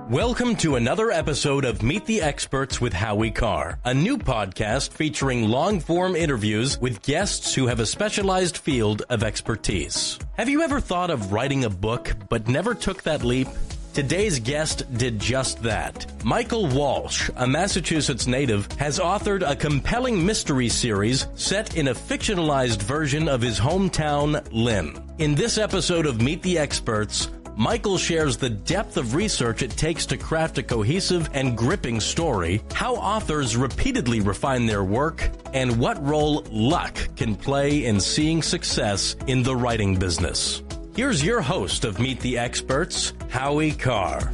Welcome to another episode of Meet the Experts with Howie Carr, a new podcast featuring long-form interviews with guests who have a specialized field of expertise. Have you ever thought of writing a book but never took that leap? Today's guest did just that. Michael Walsh, a Massachusetts native, has authored a compelling mystery series set in a fictionalized version of his hometown, Lynn. In this episode of Meet the Experts, Michael shares the depth of research it takes to craft a cohesive and gripping story, how authors repeatedly refine their work, and what role luck can play in seeing success in the writing business. Here's your host of Meet the Experts, Howie Carr.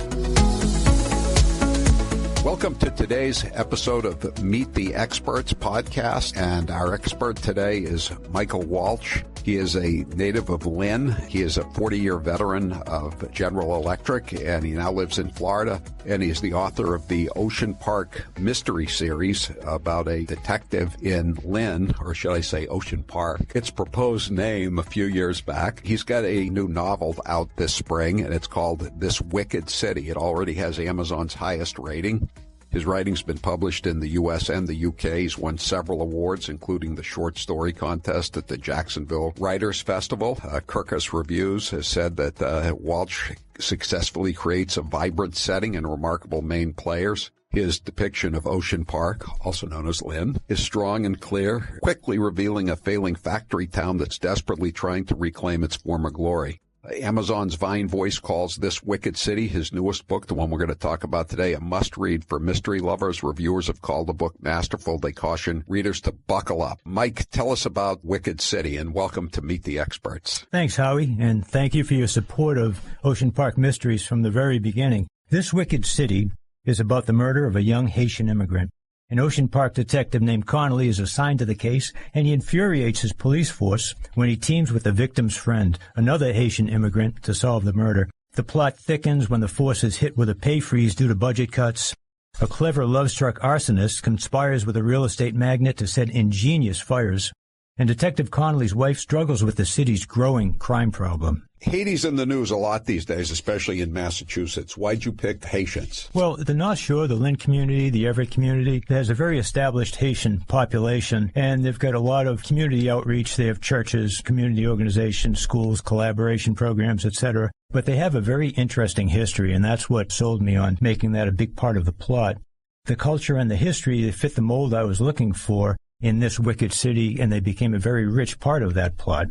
Welcome to today's episode of the Meet the Experts podcast, and our expert today is Michael Walsh. He is a native of Lynn. He is a 40-year veteran of General Electric, and he now lives in Florida. And he is the author of the Ocean Park mystery series about a detective in Lynn, or should I say Ocean Park, its proposed name a few years back. He's got a new novel out this spring, and it's called This Wicked City. It already has Amazon's highest rating. His writing's been published in the U.S. and the U.K. He's won several awards, including the short story contest at the Jacksonville Writers Festival. Kirkus Reviews has said that Walsh successfully creates a vibrant setting and remarkable main players. His depiction of Ocean Park, also known as Lynn, is strong and clear, quickly revealing a failing factory town that's desperately trying to reclaim its former glory. Amazon's Vine Voice calls This Wicked City, his newest book, the one we're going to talk about today, a must-read for mystery lovers. Reviewers have called the book masterful. They caution readers to buckle up. Mike, tell us about Wicked City, and welcome to Meet the Experts. Thanks, Howie, and thank you for your support of Ocean Park Mysteries from the very beginning. This Wicked City is about the murder of a young Haitian immigrant. An Ocean Park detective named Connolly is assigned to the case, and he infuriates his police force when he teams with the victim's friend, another Haitian immigrant, to solve the murder. The plot thickens when the force is hit with a pay freeze due to budget cuts. A clever love-struck arsonist conspires with a real estate magnate to set ingenious fires, and Detective Connolly's wife struggles with the city's growing crime problem. Haiti's in the news a lot these days, especially in Massachusetts. Why'd you pick Haitians? Well, the North Shore, the Lynn community, the Everett community, has a very established Haitian population, and they've got a lot of community outreach. They have churches, community organizations, schools, collaboration programs, etc. But they have a very interesting history, and that's what sold me on making that a big part of the plot. The culture and the history, they fit the mold I was looking for in This Wicked City, and they became a very rich part of that plot.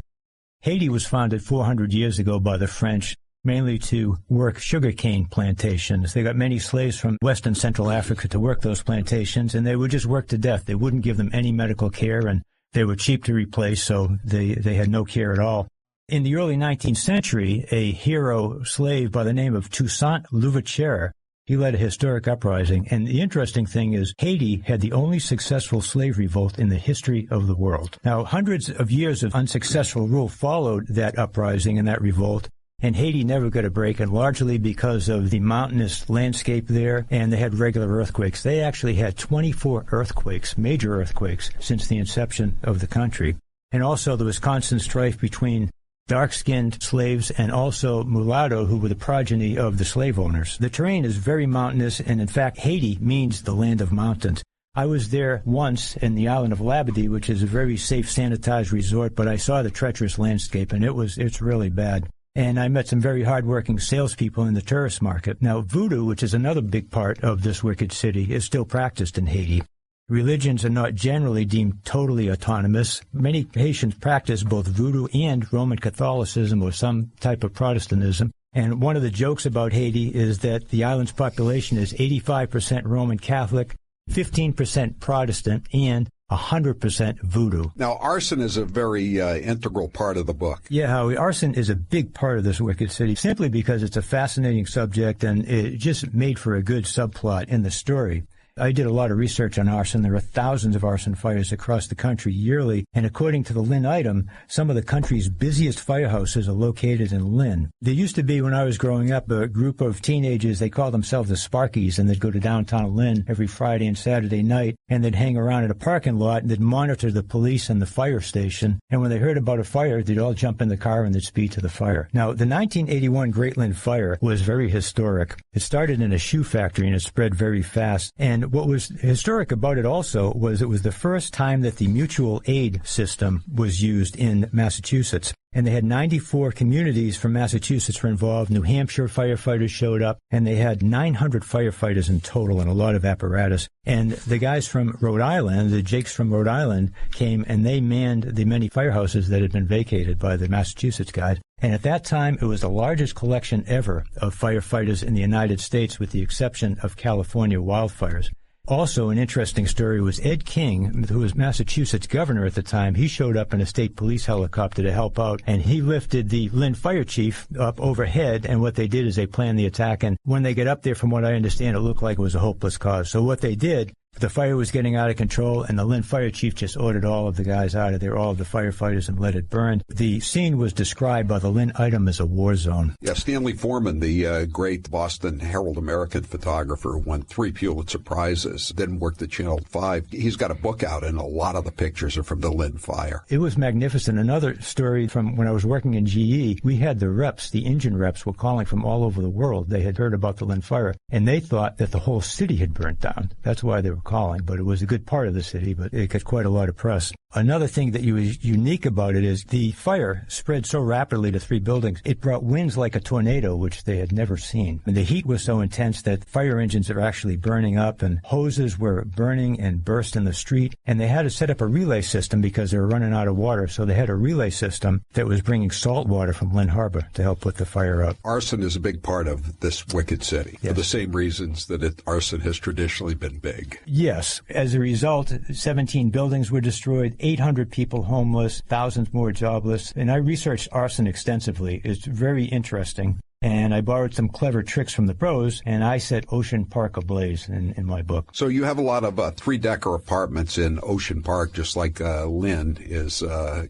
Haiti was founded 400 years ago by the French, mainly to work sugarcane plantations. They got many slaves from West and Central Africa to work those plantations, and they would just work to death. They wouldn't give them any medical care, and they were cheap to replace, so they had no care at all. In the early 19th century, a hero slave by the name of Toussaint Louverture, he led a historic uprising, and the interesting thing is Haiti had the only successful slave revolt in the history of the world. Now, hundreds of years of unsuccessful rule followed that uprising and that revolt, and Haiti never got a break, and largely because of the mountainous landscape there, and they had regular earthquakes. They actually had 24 earthquakes, major earthquakes, since the inception of the country. And also there was constant strife between dark-skinned slaves and also mulatto, who were the progeny of the slave owners. The terrain is very mountainous, and in fact, Haiti means the land of mountains. I was there once in the island of Labadee, which is a very safe, sanitized resort, but I saw the treacherous landscape, and it's really bad. And I met some very hard-working salespeople in the tourist market. Now, voodoo, which is another big part of This Wicked City, is still practiced in Haiti. Religions are not generally deemed totally autonomous. Many Haitians practice both voodoo and Roman Catholicism or some type of Protestantism. And one of the jokes about Haiti is that the island's population is 85% Roman Catholic, 15% Protestant, and 100% voodoo. Now, arson is a very integral part of the book. Yeah, Howie, arson is a big part of This Wicked City, simply because it's a fascinating subject and it just made for a good subplot in the story. I did a lot of research on arson. There are thousands of arson fires across the country yearly, and according to the Lynn item, some of the country's busiest firehouses are located in Lynn. There used to be, when I was growing up, a group of teenagers, they called themselves the Sparkies, and they'd go to downtown Lynn every Friday and Saturday night, and they'd hang around at a parking lot, and they'd monitor the police and the fire station, and when they heard about a fire, they'd all jump in the car and they'd speed to the fire. Now, the 1981 Great Lynn Fire was very historic. It started in a shoe factory, and it spread very fast, and what was historic about it also was it was the first time that the mutual aid system was used in Massachusetts. And they had 94 communities from Massachusetts were involved. New Hampshire firefighters showed up, and they had 900 firefighters in total and a lot of apparatus. And the guys from Rhode Island, the Jakes from Rhode Island, came and they manned the many firehouses that had been vacated by the Massachusetts guys. And at that time, it was the largest collection ever of firefighters in the United States, with the exception of California wildfires. Also, an interesting story was Ed King, who was Massachusetts governor at the time. He showed up in a state police helicopter to help out, and he lifted the Lynn fire chief up overhead, and what they did is they planned the attack, and when they get up there, from what I understand, it looked like it was a hopeless cause. So what they did, the fire was getting out of control, and the Lynn fire chief just ordered all of the guys out of there, all of the firefighters, and let it burn. The scene was described by the Lynn item as a war zone. Yeah, Stanley Foreman, the great Boston Herald American photographer, won 3 Pulitzer Prizes, then worked at Channel 5. He's got a book out, and a lot of the pictures are from the Lynn fire. It was magnificent. Another story from when I was working in GE, we had the reps, the engine reps, were calling from all over the world. They had heard about the Lynn fire, and they thought that the whole city had burnt down. That's why they were calling, but it was a good part of the city, but it got quite a lot of press. Another thing that was unique about it is the fire spread so rapidly to 3 buildings, it brought winds like a tornado, which they had never seen. And the heat was so intense that fire engines are actually burning up, and hoses were burning and burst in the street, and they had to set up a relay system because they were running out of water, so they had a relay system that was bringing salt water from Lynn Harbor to help put the fire out. Arson is a big part of this wicked city, yes, for the same reasons that arson has traditionally been big. Yes. As a result, 17 buildings were destroyed, 800 people homeless, thousands more jobless. And I researched arson extensively. It's very interesting. And I borrowed some clever tricks from the pros, and I set Ocean Park ablaze in my book. So you have a lot of 3-decker apartments in Ocean Park, just like Lynn is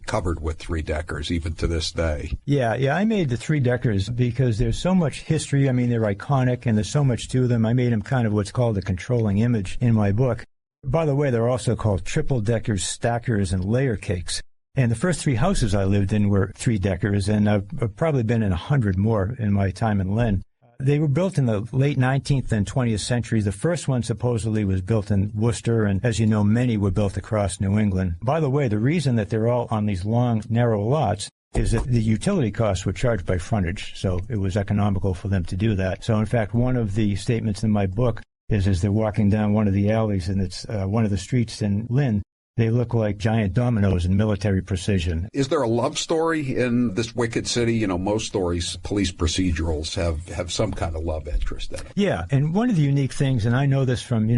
covered with 3-deckers, even to this day. Yeah, I made the 3-deckers because there's so much history. I mean, they're iconic, and there's so much to them. I made them kind of what's called a controlling image in my book. By the way, they're also called triple-deckers, stackers, and layer cakes. And the first 3 houses I lived in were 3-deckers, and I've probably been in 100 more in my time in Lynn. They were built in the late 19th and 20th centuries. The first one supposedly was built in Worcester, and as you know, many were built across New England. By the way, the reason that they're all on these long, narrow lots is that the utility costs were charged by frontage, so it was economical for them to do that. So, in fact, one of the statements in my book is as they're walking down one of the alleys, and it's one of the streets in Lynn, they look like giant dominoes in military precision. Is there a love story in this wicked city? You know, most stories, police procedurals, have some kind of love interest in it. Yeah, and one of the unique things, and I know this from,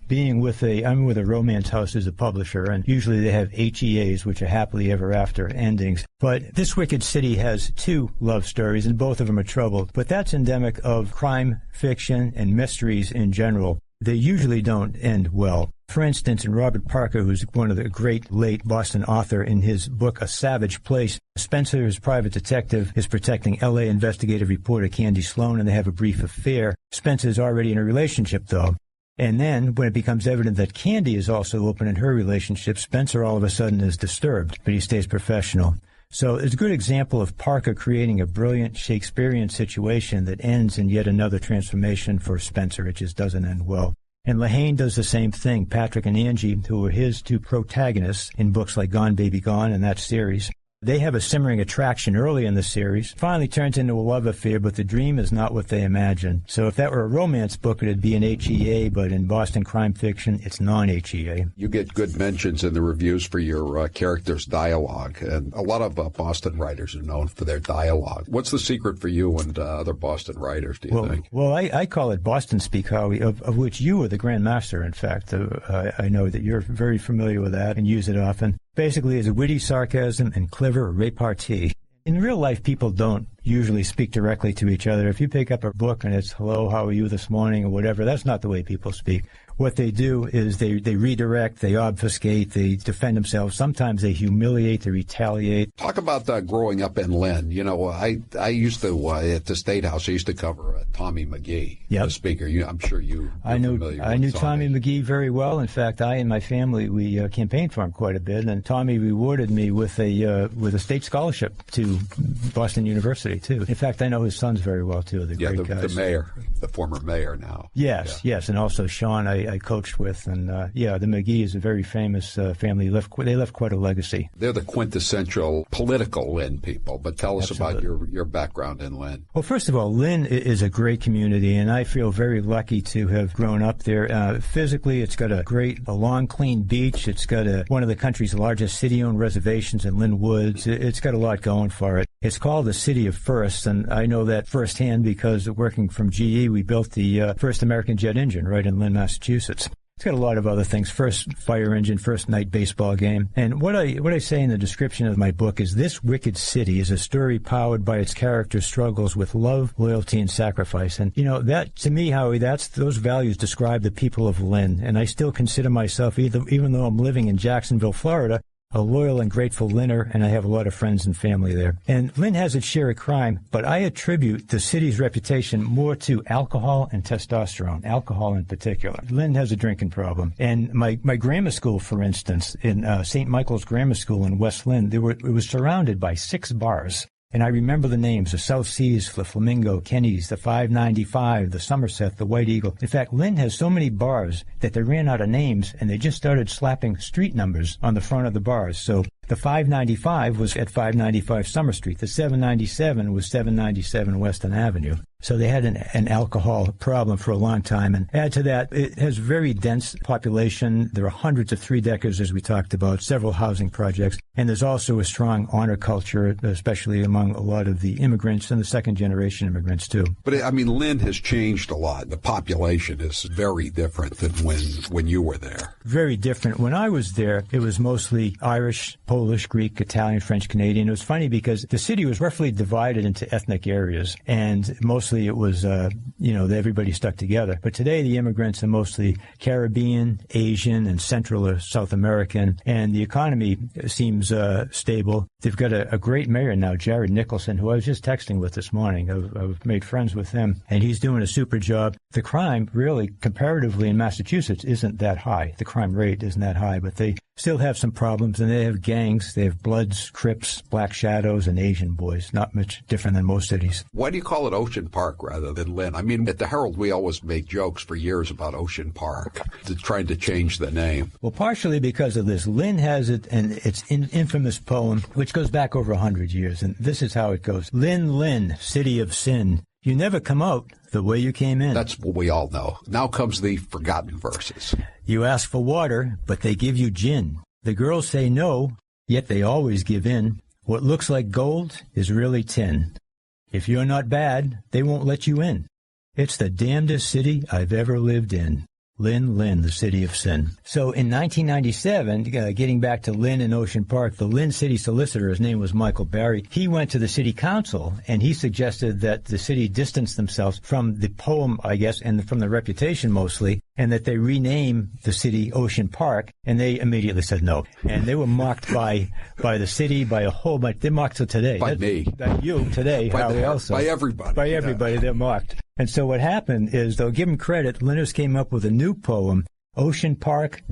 being I'm with a romance house as a publisher, and usually they have HEAs, which are happily ever after endings. But this wicked city has 2 love stories, and both of them are troubled. But that's endemic of crime fiction and mysteries in general. They usually don't end well. For instance, in Robert Parker, who's one of the great late Boston author, in his book A Savage Place, Spencer, his private detective, is protecting L.A. investigative reporter Candy Sloan, and they have a brief affair. Spencer's already in a relationship, though. And then, when it becomes evident that Candy is also open in her relationship, Spencer all of a sudden is disturbed, but he stays professional. So it's a good example of Parker creating a brilliant Shakespearean situation that ends in yet another transformation for Spencer. It just doesn't end well. And Lehane does the same thing. Patrick and Angie, who were his 2 protagonists in books like Gone Baby Gone and that series, they have a simmering attraction early in the series. Finally turns into a love affair, but the dream is not what they imagine. So if that were a romance book, it'd be an HEA, but in Boston crime fiction, it's non-HEA. You get good mentions in the reviews for your characters' dialogue, and a lot of Boston writers are known for their dialogue. What's the secret for you and other Boston writers, do you think? Well, I call it Boston speak, Howie, of which you are the Grand Master, in fact. I know that you're very familiar with that and use it often. Basically, it's witty sarcasm and clever repartee. In real life, people don't usually speak directly to each other. If you pick up a book and it's, hello, how are you this morning, or whatever, that's not the way people speak. What they do is they redirect, they obfuscate, they defend themselves. Sometimes they humiliate, they retaliate. Talk about growing up in Lynn. You know, I used to, at the State House, I used to cover Tommy McGee, the speaker. I'm sure I knew Tommy McGee very well. In fact, I and my family, we campaigned for him quite a bit, and Tommy rewarded me with a state scholarship to Boston University, too. In fact, I know his sons very well, too. Great guys. The mayor, the former mayor now. Yes, and also Sean I coached with, and the McGee is a very famous family. They left quite a legacy. They're the quintessential political Lynn people, but tell us about your background in Lynn. Well, first of all, Lynn is a great community, and I feel very lucky to have grown up there. Physically, it's got a long, clean beach. It's got one of the country's largest city-owned reservations in Lynn Woods. It's got a lot going for it. It's called the City of Firsts, and I know that firsthand because working from GE, we built the first American jet engine right in Lynn, Massachusetts. It's got a lot of other things. First fire engine, first night baseball game. And what I say in the description of my book is this wicked city is a story powered by its character's struggles with love, loyalty, and sacrifice. And, that, to me, Howie, those values describe the people of Lynn. And I still consider myself, even though I'm living in Jacksonville, Florida, a loyal and grateful Lynner, and I have a lot of friends and family there. And Lynn has its share of crime, but I attribute the city's reputation more to alcohol and testosterone, alcohol in particular. Lynn has a drinking problem. And my grammar school, for instance, in St. Michael's Grammar School in West Lynn, it was surrounded by 6 bars. And I remember the names, the South Seas, the Flamingo, Kenny's, the 595, the Somerset, the White Eagle. In fact, Lynn has so many bars that they ran out of names, and they just started slapping street numbers on the front of the bars. So the 595 was at 595 Summer Street. The 797 was 797 Weston Avenue. So they had an alcohol problem for a long time. And add to that, it has very dense population. There are hundreds of three-deckers, as we talked about, several housing projects. And there's also a strong honor culture, especially among a lot of the immigrants and the second-generation immigrants, too. But, Lynn has changed a lot. The population is very different than when you were there. Very different. When I was there, it was mostly Irish, Polish, Greek, Italian, French, Canadian. It was funny because the city was roughly divided into ethnic areas, and mostly it was, everybody stuck together. But today the immigrants are mostly Caribbean, Asian, and Central or South American, and the economy seems stable. They've got a great mayor now, Jared Nicholson, who I was just texting with this morning. I've made friends with him, and he's doing a super job. The crime, really, comparatively in Massachusetts, isn't that high. The crime rate isn't that high, but they still have some problems, and they have gangs. They have Bloods, Crips, Black Shadows, and Asian boys. Not much different than most cities. Why do you call it Ocean Park rather than Lynn? I mean, at the Herald, we always make jokes for years about Ocean Park, trying to change the name. Well, partially because of this. Lynn has it, and its infamous poem, which goes back over 100 years, and this is how it goes. Lynn, Lynn, city of sin, you never come out the way you came in. That's what we all know. Now comes the forgotten verses. You ask for water, but they give you gin. The girls say no, yet they always give in. What looks like gold is really tin. If you're not bad, they won't let you in. It's the damnedest city I've ever lived in. Lynn, Lynn, the city of sin. So in 1997, getting back to Lynn and Ocean Park, the Lynn city solicitor, his name was Michael Barry, he went to the city council and he suggested that the city distance themselves from the poem, I guess, and from the reputation mostly, and that they rename the city Ocean Park, and they immediately said no. And they were mocked by the city, by a whole bunch. They're mocked till today. By me. By you today, Howie also. By everybody. By everybody, they're mocked. And so what happened is, they'll give them credit, Lynners came up with a new poem, Ocean Park,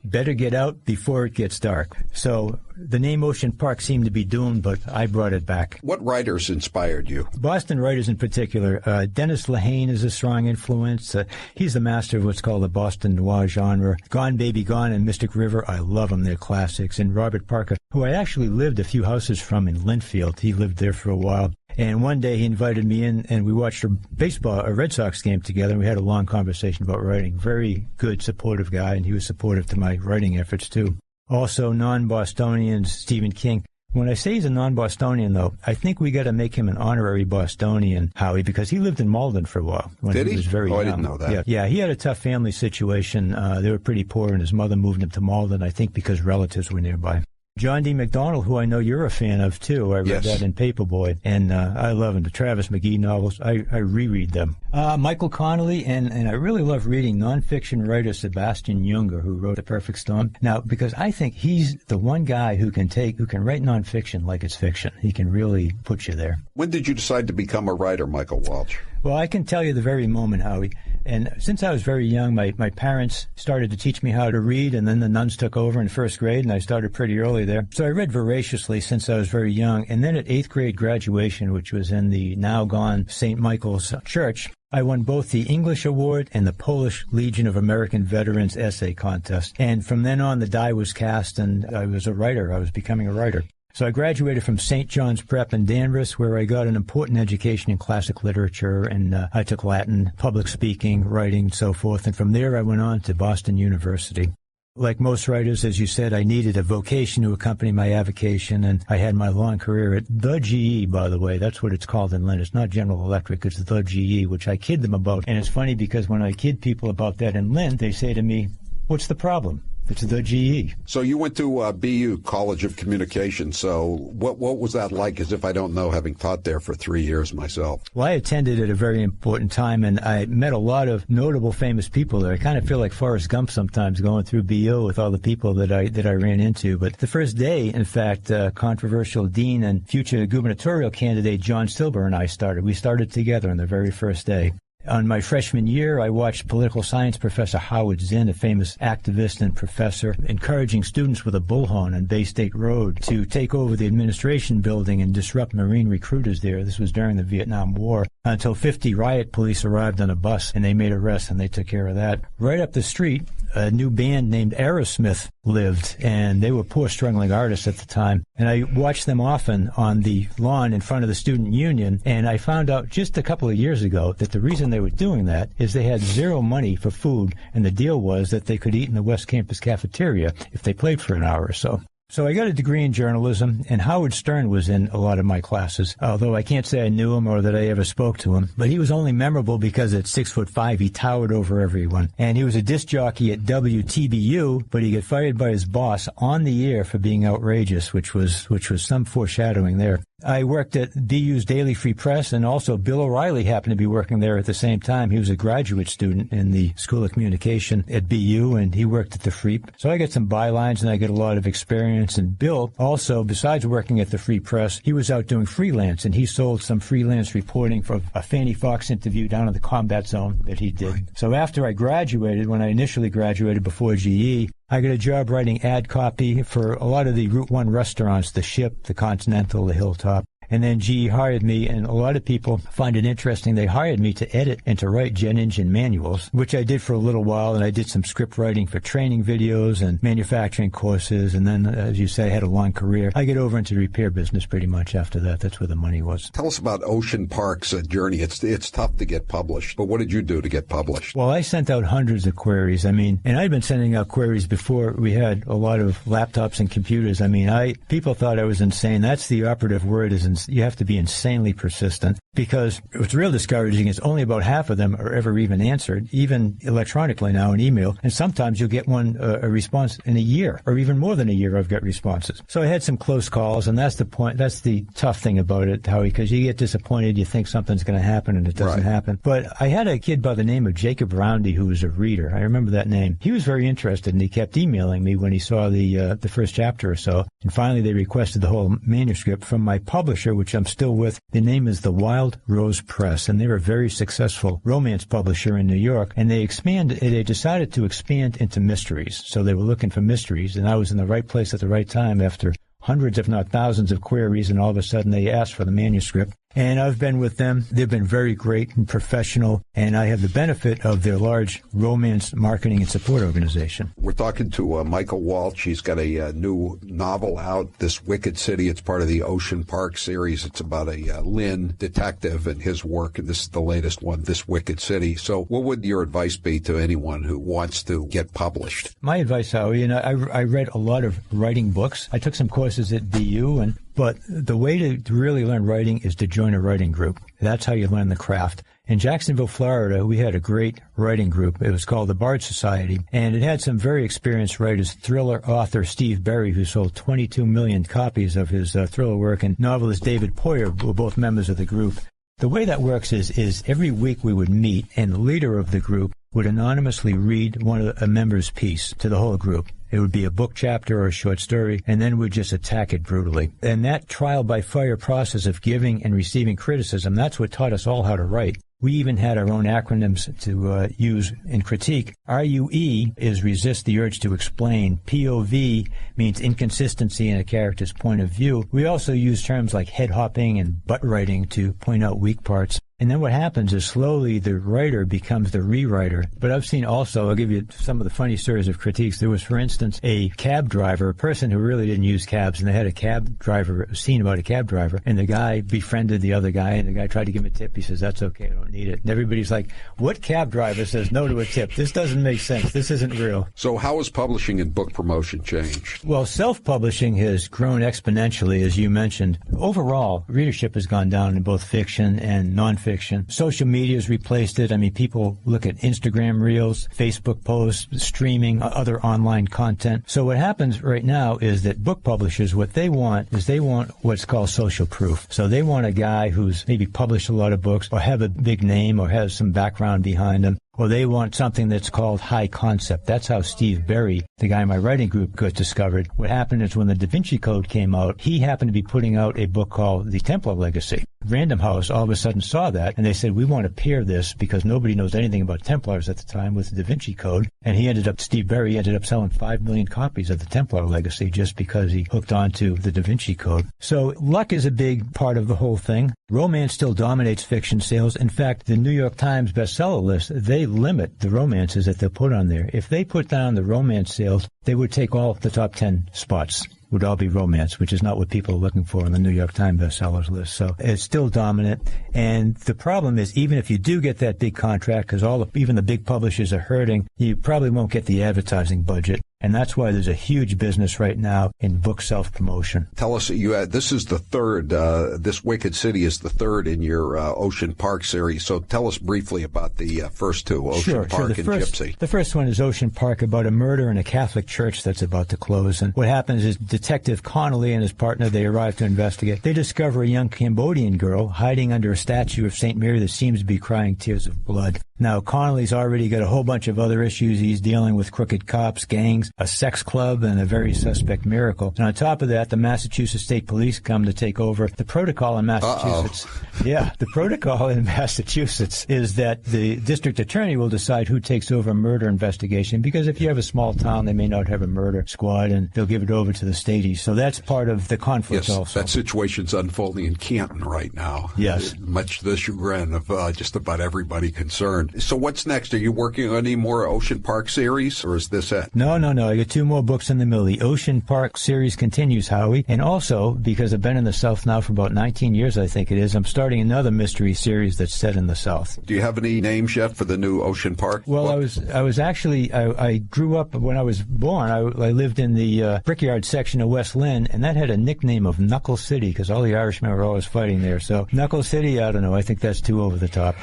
better get out before it gets dark. So the name Ocean Park seemed to be doomed, but I brought it back. What writers inspired you? Boston writers in particular. Dennis Lehane is a strong influence. He's the master of what's called the Boston noir genre. Gone Baby Gone and Mystic River, I love them. They're classics. And Robert Parker, who I actually lived a few houses from in Linfield. He lived there for a while. And one day he invited me in, and we watched a Red Sox game together, and we had a long conversation about writing. Very good, supportive guy, and he was supportive to my writing efforts, too. Also, non-Bostonians, Stephen King. When I say he's a non-Bostonian, though, I think we got to make him an honorary Bostonian, Howie, because he lived in Malden for a while when he was very young. I didn't know that. Yeah, he had a tough family situation. They were pretty poor, and his mother moved him to Malden, I think because relatives were nearby. John D. MacDonald, who I know you're a fan of, too. I read that in Paperboy, and I love him. The Travis McGee novels, I reread them. Michael Connolly, and I really love reading nonfiction writer Sebastian Junger, who wrote The Perfect Storm. Now, because I think he's the one guy who can write nonfiction like it's fiction. He can really put you there. When did you decide to become a writer, Michael Walsh? Well, I can tell you the very moment, Howie. And since I was very young, my parents started to teach me how to read, and then the nuns took over in first grade, and I started pretty early there. So I read voraciously since I was very young. And then at 8th grade graduation, which was in the now-gone St. Michael's Church, I won both the English Award and the Polish Legion of American Veterans Essay Contest. And from then on, the die was cast, and I was a writer. I was becoming a writer. So I graduated from St. John's Prep in Danvers, where I got an important education in classic literature, and I took Latin, public speaking, writing, so forth. And from there, I went on to Boston University. Like most writers, as you said, I needed a vocation to accompany my avocation, and I had my long career at the GE, by the way. That's what it's called in Lynn. It's not General Electric, it's the GE, which I kid them about. And it's funny because when I kid people about that in Lynn, they say to me, "What's the problem?" It's the GE. So you went to BU, College of Communication. So what was that like, as if I don't know, having taught there for 3 years myself? Well, I attended at a very important time, and I met a lot of notable, famous people there. I kind of feel like Forrest Gump sometimes going through BU with all the people that I ran into. But the first day, in fact, controversial dean and future gubernatorial candidate John Silber and I started. We started together on the very first day. On my freshman year, I watched political science professor Howard Zinn, a famous activist and professor, encouraging students with a bullhorn on Bay State Road to take over the administration building and disrupt Marine recruiters there. This was during the Vietnam War, until 50 riot police arrived on a bus, and they made arrests, and they took care of that. Right up the street, a new band named Aerosmith lived, and they were poor struggling artists at the time. And I watched them often on the lawn in front of the student union, and I found out just a couple of years ago that the reason they were doing that is they had zero money for food, and the deal was that they could eat in the West Campus cafeteria if they played for an hour or so. So I got a degree in journalism, and Howard Stern was in a lot of my classes, although I can't say I knew him or that I ever spoke to him. But he was only memorable because at 6'5", he towered over everyone. And he was a disc jockey at WTBU, but he got fired by his boss on the air for being outrageous, which was some foreshadowing there. I worked at BU's Daily Free Press, and also Bill O'Reilly happened to be working there at the same time. He was a graduate student in the School of Communication at BU, and he worked at the Free. So I got some bylines, and I got a lot of experience. And Bill also, besides working at the Free Press, he was out doing freelance, and he sold some freelance reporting for a Fannie Fox interview down in the combat zone that he did. Right. So after I graduated, when I initially graduated before GE, I got a job writing ad copy for a lot of the Route 1 restaurants, the Ship, the Continental, the Hilltop. And then GE hired me, and a lot of people find it interesting. They hired me to edit and to write jet engine manuals, which I did for a little while, and I did some script writing for training videos and manufacturing courses, and then, as you say, I had a long career. I get over into the repair business pretty much after that. That's where the money was. Tell us about Ocean Park's journey. It's tough to get published, but what did you do to get published? Well, I sent out hundreds of queries. And I'd been sending out queries before we had a lot of laptops and computers. People thought I was insane. That's the operative word, you have to be insanely persistent, because what's real discouraging is only about half of them are ever even answered, even electronically now in email. And sometimes you'll get a response in a year, or even more than a year I've got responses. So I had some close calls, and that's the point. That's the tough thing about it, Howie, because you get disappointed, you think something's going to happen, and it doesn't happen. But I had a kid by the name of Jacob Roundy who was a reader. I remember that name. He was very interested, and he kept emailing me when he saw the first chapter or so. And finally they requested the whole manuscript from my publisher, which I'm still with. The name is the Wild Rose Press, and they're a very successful romance publisher in New York, and they decided to expand into mysteries. So they were looking for mysteries, and I was in the right place at the right time after hundreds, if not thousands, of queries, and all of a sudden they asked for the manuscript. And I've been with them. They've been very great and professional, and I have the benefit of their large romance marketing and support organization. We're talking to Michael Walsh. He's got a new novel out, This Wicked City. It's part of the Ocean Park series. It's about a Lynn detective and his work, and this is the latest one, This Wicked City. So what would your advice be to anyone who wants to get published? My advice, Howie, I read a lot of writing books. I took some courses at BU, and But the way to really learn writing is to join a writing group. That's how you learn the craft. In Jacksonville, Florida, we had a great writing group. It was called the Bard Society, and it had some very experienced writers, thriller author Steve Berry, who sold 22 million copies of his thriller work, and novelist David Poyer were both members of the group. The way that works is every week we would meet, and the leader of the group would anonymously read a member's piece to the whole group. It would be a book chapter or a short story, and then we'd just attack it brutally. And that trial by fire process of giving and receiving criticism, that's what taught us all how to write. We even had our own acronyms to use in critique. RUE is resist the urge to explain. POV means inconsistency in a character's point of view. We also use terms like head hopping and butt writing to point out weak parts. And then what happens is slowly the writer becomes the rewriter. But I've seen also, I'll give you some of the funny stories of critiques. There was, for instance, a cab driver, a person who really didn't use cabs, and they had a scene about a cab driver, and the guy befriended the other guy, and the guy tried to give him a tip. He says, "That's okay, I don't need it." And everybody's like, what cab driver says no to a tip? This doesn't make sense. This isn't real. So how has publishing and book promotion changed? Well, self-publishing has grown exponentially, as you mentioned. Overall, readership has gone down in both fiction and nonfiction. Social media has replaced it. I mean, people look at Instagram Reels, Facebook posts, streaming, other online content. So what happens right now is that book publishers, what they want is they want what's called social proof. So they want a guy who's maybe published a lot of books or have a big name or has some background behind him. Or they want something that's called high concept. That's how Steve Berry, the guy in my writing group, got discovered. What happened is when the Da Vinci Code came out, he happened to be putting out a book called The Templar Legacy. Random House all of a sudden saw that, and they said, we want to pair this because nobody knows anything about Templars at the time with the Da Vinci Code. And Steve Berry ended up selling 5 million copies of The Templar Legacy just because he hooked onto the Da Vinci Code. So luck is a big part of the whole thing. Romance still dominates fiction sales. In fact, the New York Times bestseller list, they limit the romances that they put on there. If they put down the romance sales, they would take all the top 10 spots. Would all be romance, which is not what people are looking for on the New York Times bestsellers list. So it's still dominant. And the problem is, even if you do get that big contract, because even the big publishers are hurting, you probably won't get the advertising budget. And that's why there's a huge business right now in book self-promotion. Tell us, this is the third, this Wicked City is the third in your Ocean Park series. So tell us briefly about the first two, Ocean Park and Gypsy. The first one is Ocean Park, about a murder in a Catholic church that's about to close. And what happens is Detective Connolly and his partner, they arrive to investigate. They discover a young Cambodian girl hiding under a statue of St. Mary that seems to be crying tears of blood. Now, Connolly's already got a whole bunch of other issues. He's dealing with crooked cops, gangs, a sex club, and a very suspect miracle. And on top of that, the Massachusetts State Police come to take over. The protocol in Massachusetts, the protocol in Massachusetts is that the district attorney will decide who takes over a murder investigation, because if you have a small town, they may not have a murder squad, and they'll give it over to the stateies. So that's part of the conflict also. That situation's unfolding in Canton right now. Yes. Much to the chagrin of just about everybody concerned. So what's next? Are you working on any more Ocean Park series, or is this it? No. I got 2 more books in the middle. The Ocean Park series continues, Howie. And also, because I've been in the South now for about 19 years, I think it is, I'm starting another mystery series that's set in the South. Do you have any names yet for the new Ocean Park? Well, I grew up, when I was born, I lived in the Brickyard section of West Lynn, and that had a nickname of Knuckle City, because all the Irishmen were always fighting there. So Knuckle City, I don't know. I think that's too over the top.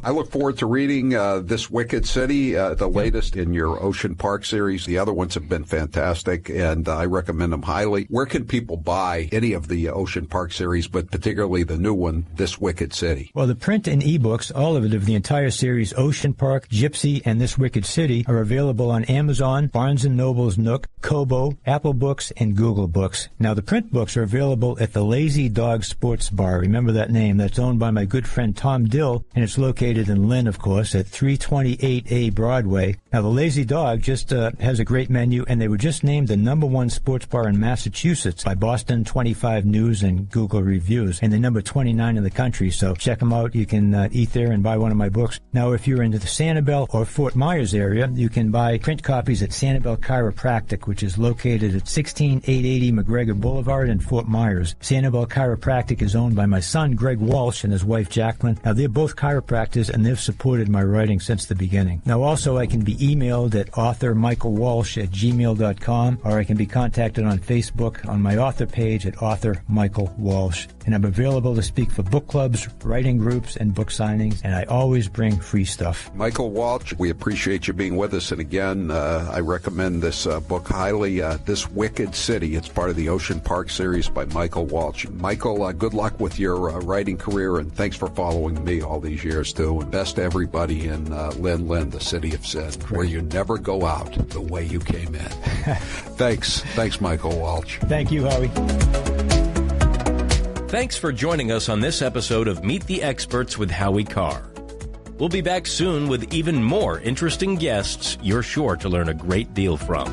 I look forward to reading this Wicked City, the latest in your Ocean Park series. The other ones have been fantastic, and I recommend them highly. Where can people buy any of the Ocean Park series, but particularly the new one, This Wicked City? Well, the print and ebooks, all of it, of the entire series, Ocean Park, Gypsy, and This Wicked City, are available on Amazon, Barnes & Noble's Nook, Kobo, Apple Books, and Google Books. Now, the print books are available at the Lazy Dog Sports Bar. Remember that name. That's owned by my good friend Tom Dill, and it's located in Lynn, of course, at 328A Broadway. Now, the Lazy Dog just has a great menu, and they were just named the #1 sports bar in Massachusetts by Boston 25 News and Google Reviews, and the number 29 in the country. So check them out. You can eat there and buy one of my books. Now, if you're into the Sanibel or Fort Myers area, you can buy print copies at Sanibel Chiropractic, which is located at 16880 McGregor Boulevard in Fort Myers. Sanibel Chiropractic is owned by my son, Greg Walsh, and his wife, Jacqueline. Now, they're both chiropractors, and have supported my writing since the beginning. Now, also, I can be emailed at authormichaelwalsh@gmail.com, or I can be contacted on Facebook on my author page at author Michael Walsh. And I'm available to speak for book clubs, writing groups, and book signings, and I always bring free stuff. Michael Walsh, we appreciate you being with us. And again, I recommend this book highly, This Wicked City. It's part of the Ocean Park series by Michael Walsh. Michael, good luck with your writing career, and thanks for following me all these years, too. And best to everybody in Lynn, the city of sin, where you never go out the way you came in. Thanks, Michael Walsh. Thank you, Howie. Thanks for joining us on this episode of Meet the Experts with Howie Carr. We'll be back soon with even more interesting guests you're sure to learn a great deal from.